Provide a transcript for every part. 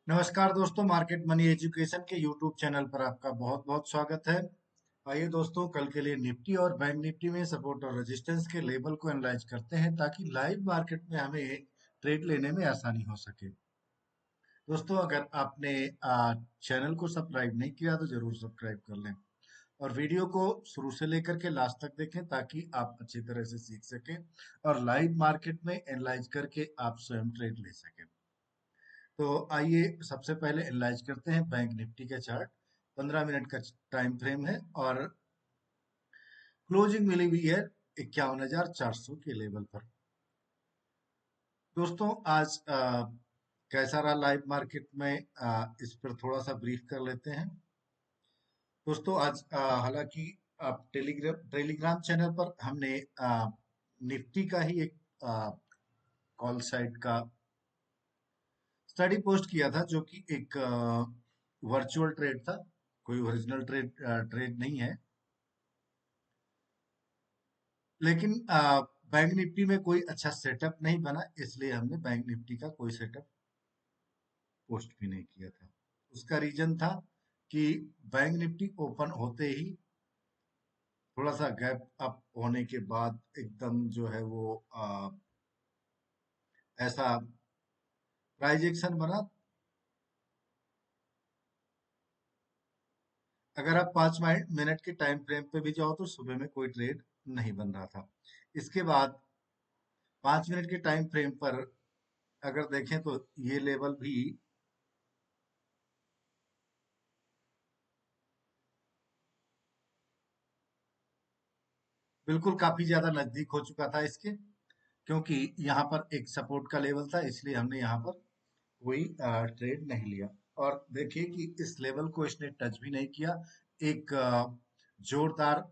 नमस्कार दोस्तों, market money education के यूट्यूब चैनल पर आपका बहुत बहुत स्वागत है। आइए दोस्तों, कल के लिए निफ्टी और बैंक निफ्टी में सपोर्ट और रेजिस्टेंस के लेवल को एनालाइज करते हैं ताकि लाइव मार्केट में हमें ट्रेड लेने में आसानी हो सके। दोस्तों, अगर आपने चैनल को सब्सक्राइब नहीं किया तो जरूर सब्सक्राइब कर लें और वीडियो को शुरू से लेकर के लास्ट तक देखें ताकि आप अच्छी तरह से सीख सकें और लाइव मार्केट में एनालाइज करके आप स्वयं ट्रेड ले सकें। तो आइए सबसे पहले एनालाइज करते हैं बैंक निफ्टी का चार्ट। 15 मिनट का टाइम फ्रेम है और क्लोजिंग मिली हुई है 51,400 के लेवल पर। दोस्तों, आज कैसा रहा लाइव मार्केट में, इस पर थोड़ा सा ब्रीफ कर लेते हैं। दोस्तों, आज हालांकि आप टेलीग्राम चैनल पर हमने निफ्टी का ही एक कॉल साइट का स्टडी पोस्ट किया था, जो कि एक वर्चुअल ट्रेड था, कोई ओरिजिनल ट्रेड नहीं है। लेकिन बैंक निफ्टी में कोई अच्छा सेटअप नहीं बना, इसलिए हमने बैंक निफ्टी का कोई सेटअप पोस्ट भी नहीं किया था। उसका रीजन था कि बैंक निफ्टी ओपन होते ही थोड़ा सा गैप अप होने के बाद एकदम जो है वो ऐसा प्राइस एक्शन बना। अगर आप 5 मिनट के टाइम फ्रेम पे भी जाओ तो सुबह में कोई ट्रेड नहीं बन रहा था। इसके बाद 5 मिनट के टाइम फ्रेम पर अगर देखें तो ये लेवल भी बिल्कुल काफी ज्यादा नजदीक हो चुका था इसके, क्योंकि यहाँ पर एक सपोर्ट का लेवल था, इसलिए हमने यहाँ पर कोई ट्रेड नहीं लिया। और देखिए कि इस लेवल को इसने टच भी नहीं किया। एक जोरदार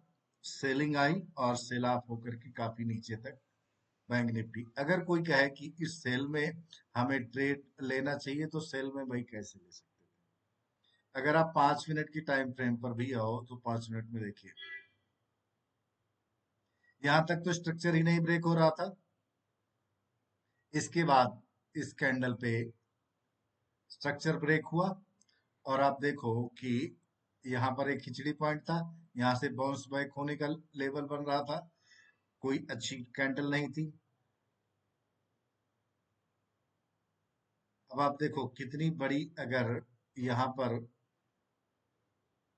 सेलिंग आई और सेल ऑफ होकर के काफी नीचे तक बैंक निफ्टी। अगर कोई कहे कि इस सेल में हमें ट्रेड लेना चाहिए तो सेल में भाई कैसे ले सकते हैं। अगर आप 5 मिनट की टाइम फ्रेम पर भी आओ तो 5 मिनट में देखिए, यहाँ तक तो स्ट्रक्चर ही नहीं ब्रेक हो रहा था। इसके बाद इस कैंडल पे स्ट्रक्चर ब्रेक हुआ और आप देखो कि यहाँ पर एक खिचड़ी पॉइंट था, यहाँ से बाउंस बैक होने का लेवल बन रहा था। कोई अच्छी कैंडल नहीं थी। अब आप देखो कितनी बड़ी, अगर यहाँ पर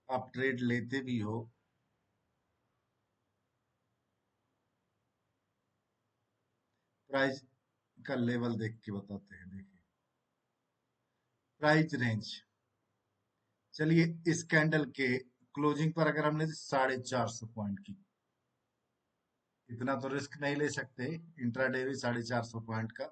आप ट्रेड लेते भी हो, प्राइस का लेवल देख के बताते हैं। देखिए प्राइस रेंज, चलिए इस कैंडल के क्लोजिंग पर अगर हमने 450 पॉइंट की, इतना तो रिस्क नहीं ले सकते इंट्राडे में 450 पॉइंट का।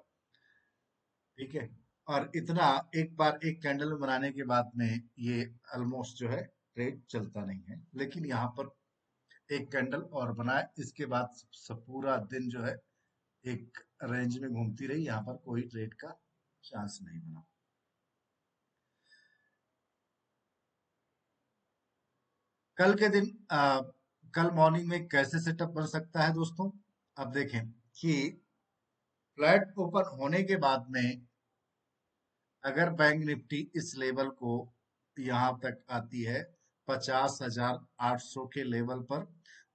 ठीक है, और इतना एक बार एक कैंडल में बनाने के बाद में ये ऑलमोस्ट जो है ट्रेड चलता नहीं है। लेकिन यहाँ पर एक कैंडल और बनाए, इसके बाद सब पूरा दिन जो है एक रेंज में घूमती रही, यहाँ पर कोई ट्रेड का चांस नहीं बना। कल के दिन कल मॉर्निंग में कैसे सेटअप बन सकता है दोस्तों। अब देखें कि फ्लैट ओपन होने के बाद में अगर बैंक निफ्टी इस लेवल को यहाँ तक आती है 50,800 के लेवल पर,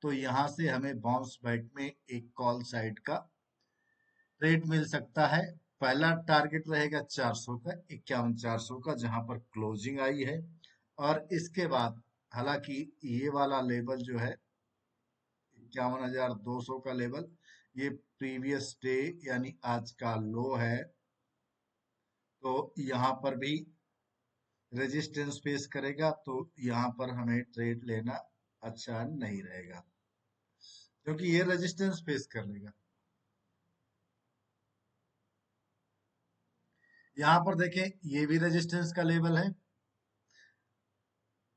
तो यहाँ से हमें बाउंस बैक में एक कॉल साइड का ट्रेड मिल सकता है। पहला टारगेट रहेगा 400 का, 51,400 का, जहां पर क्लोजिंग आई है। और इसके बाद हालांकि ये वाला लेवल जो है 51,200 का लेवल, ये प्रीवियस डे यानी आज का लो है। तो यहाँ पर भी रेजिस्टेंस फेस करेगा, तो यहाँ पर हमें ट्रेड लेना अच्छा नहीं रहेगा, क्योंकि ये रेजिस्टेंस फेस कर लेगा। यहाँ पर देखें ये भी रेजिस्टेंस का लेवल है।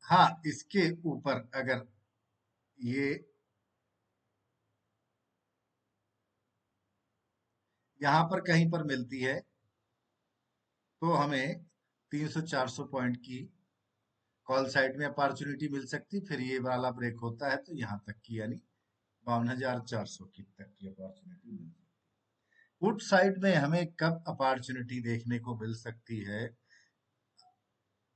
हाँ, इसके ऊपर अगर ये यहाँ पर कहीं पर मिलती है तो हमें 300-400 पॉइंट की कॉल साइड में अपॉर्चुनिटी मिल सकती। फिर ये वाला ब्रेक होता है तो यहाँ तक की यानी 52,400 की तक की अपॉर्चुनिटी मिल सकती है। पुट साइड में हमें कब अपॉर्चुनिटी देखने को मिल सकती है,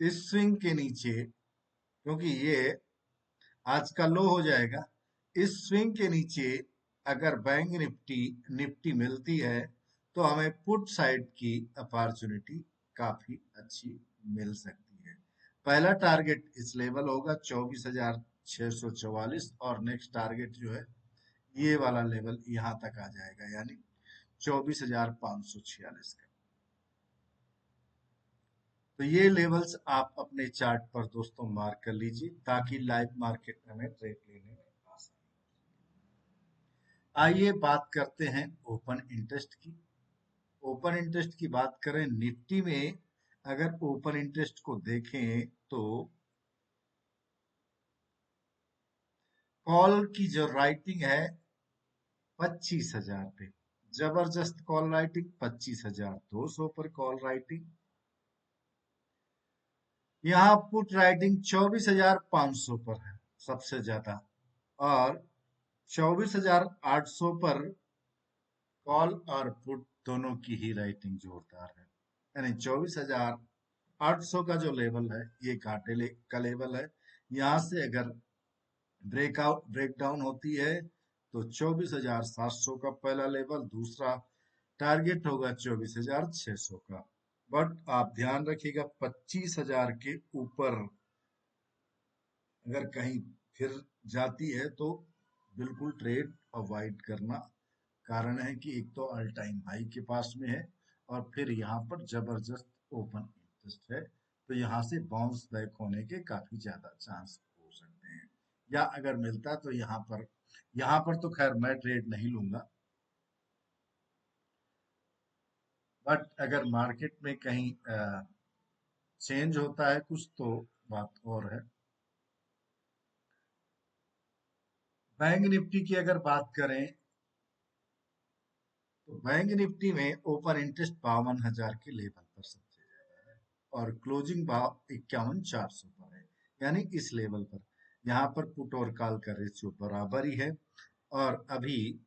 इस स्विंग के नीचे, क्योंकि ये आज का लो हो जाएगा, इस स्विंग के नीचे अगर बैंक निफ्टी निफ्टी मिलती है तो हमें पुट साइड की अपॉर्चुनिटी काफी अच्छी मिल सकती है। पहला टारगेट इस लेवल होगा 24,644 और नेक्स्ट टारगेट जो है ये वाला लेवल यहां तक आ जाएगा, यानी 24,546 का। तो ये लेवल्स आप अपने चार्ट पर दोस्तों मार्क कर लीजिए ताकि लाइव मार्केट में ट्रेड लेने में आसानी। आइए बात करते हैं ओपन इंटरेस्ट की। ओपन इंटरेस्ट की बात करें निफ्टी में, अगर ओपन इंटरेस्ट को देखें तो कॉल की जो राइटिंग है 25,000 पे, जबरदस्त कॉल राइटिंग 25,200 पर कॉल राइटिंग। यहाँ पुट राइटिंग 24,500 पर है सबसे ज्यादा, और 24,800 पर कॉल और पुट दोनों की ही राइटिंग जोरदार है। यानी 24,800 का जो लेवल है ये घाटे का लेवल है। यहाँ से अगर ब्रेक डाउन होती है तो 24,700 का पहला लेवल, दूसरा टारगेट होगा 24,600 का। बट आप ध्यान रखिएगा 25,000 के ऊपर अगर कहीं फिर जाती है तो बिल्कुल ट्रेड अवॉइड करना। कारण है कि एक तो ऑल टाइम हाई के पास में है और फिर यहाँ पर जबरदस्त ओपन इंटरेस्ट है, तो यहाँ से बाउंस बैक होने के काफी ज्यादा चांस हो सकते हैं। या अगर मिलता तो यहाँ पर तो खैर मैं ट्रेड नहीं लूंगा, बट अगर मार्केट में कहीं चेंज होता है कुछ तो बात और है। बैंक निफ्टी की अगर बात करें तो बैंक निफ्टी में ओपन इंटरेस्ट 52,000 के लेवल पर सबसे ज्यादा है और क्लोजिंग भाव 51,400 पर है, यानी इस लेवल पर। यहाँ पर पुट और कॉल का रेशियो बराबर ही है और अभी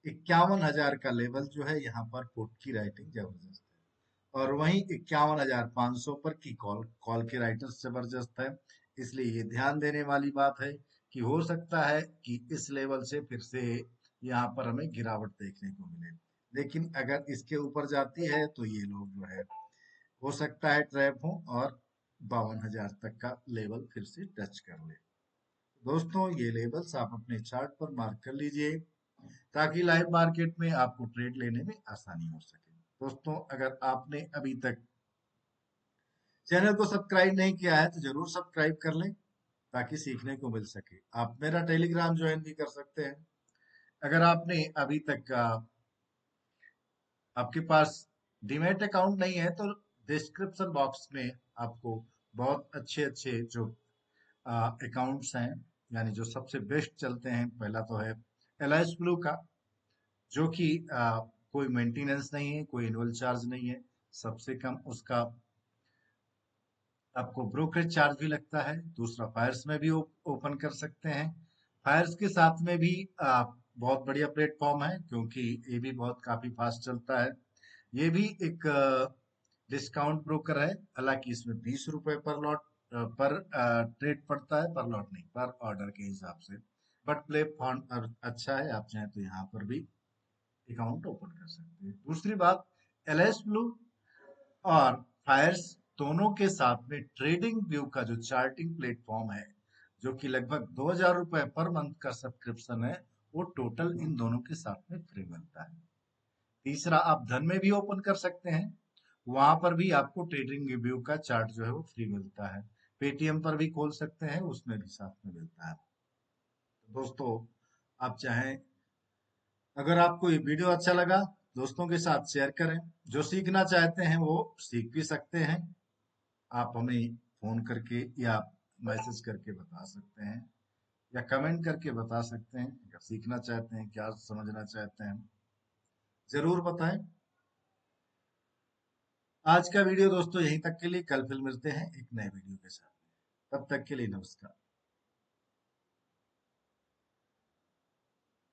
51,000 का लेवल जो है यहाँ पर पुट की राइटिंग जबरदस्त है और वहीं 51,500 पर की कॉल कॉल के राइटर्स जबरदस्त है। इसलिए ये ध्यान देने वाली बात है कि हो सकता है कि इस लेवल से फिर से यहाँ पर हमें गिरावट देखने को मिले, लेकिन अगर इसके ऊपर जाती है तो ये लोग जो है हो सकता है ट्रैप हो और 52,000 तक का लेवल फिर से टच कर ले। दोस्तों ये लेवल्स आप अपने चार्ट पर मार्क कर लीजिए ताकि लाइव मार्केट में आपको ट्रेड लेने में आसानी हो सके। दोस्तों अगर आपने अभी तक चैनल को सब्सक्राइब नहीं किया है तो जरूर सब्सक्राइब कर लें ताकि सीखने को मिल सके। आप मेरा टेलीग्राम ज्वाइन भी कर सकते हैं। अगर आपने अभी तक आपके पास डीमैट अकाउंट नहीं है तो डिस्क्रिप्शन बॉक्स में आपको बहुत अच्छे अच्छे जो अकाउंट्स हैं, यानी जो सबसे बेस्ट चलते हैं, पहला तो है एलआईएस ब्लू का, जो कि कोई मेंटेनेंस नहीं है, कोई एनुअल चार्ज नहीं है, सबसे कम उसका आपको ब्रोकरेज चार्ज भी लगता है। दूसरा फायर्स में भी ओपन कर सकते हैं। फायर्स के साथ में भी बहुत बढ़िया प्लेटफॉर्म है क्योंकि ये भी बहुत काफी फास्ट चलता है। ये भी एक डिस्काउंट ब्रोकर है, हालांकि इसमें 20 रुपए पर लॉट पर ट्रेड पड़ता है, पर लॉट नहीं, पर ऑर्डर के हिसाब से। बट प्लेटफॉर्म अच्छा है, आप चाहें तो यहाँ पर भी अकाउंट ओपन कर सकते हैं। दूसरी बात, एलएस ब्लू और फायर्स दोनों के साथ में ट्रेडिंग व्यू का जो चार्टिंग प्लेटफॉर्म है, जो कि लगभग 2,000 रुपए पर मंथ का सब्सक्रिप्शन है, वो टोटल इन दोनों के साथ में फ्री मिलता है। तीसरा, आप धन में भी ओपन कर सकते हैं, वहां पर भी आपको ट्रेडिंग व्यू का चार्ट जो है वो फ्री मिलता है। पेटीएम पर भी खोल सकते हैं, उसमें भी साथ में मिलता है। तो दोस्तों आप चाहें, अगर आपको ये वीडियो अच्छा लगा दोस्तों के साथ शेयर करें। जो सीखना चाहते हैं वो सीख भी सकते हैं। आप हमें फोन करके या मैसेज करके बता सकते हैं या कमेंट करके बता सकते हैं। अगर सीखना चाहते हैं, क्या समझना चाहते हैं, जरूर बताएं। आज का वीडियो दोस्तों यहीं तक के लिए, कल फिर मिलते हैं एक नए वीडियो के साथ। तब तक के लिए नमस्कार।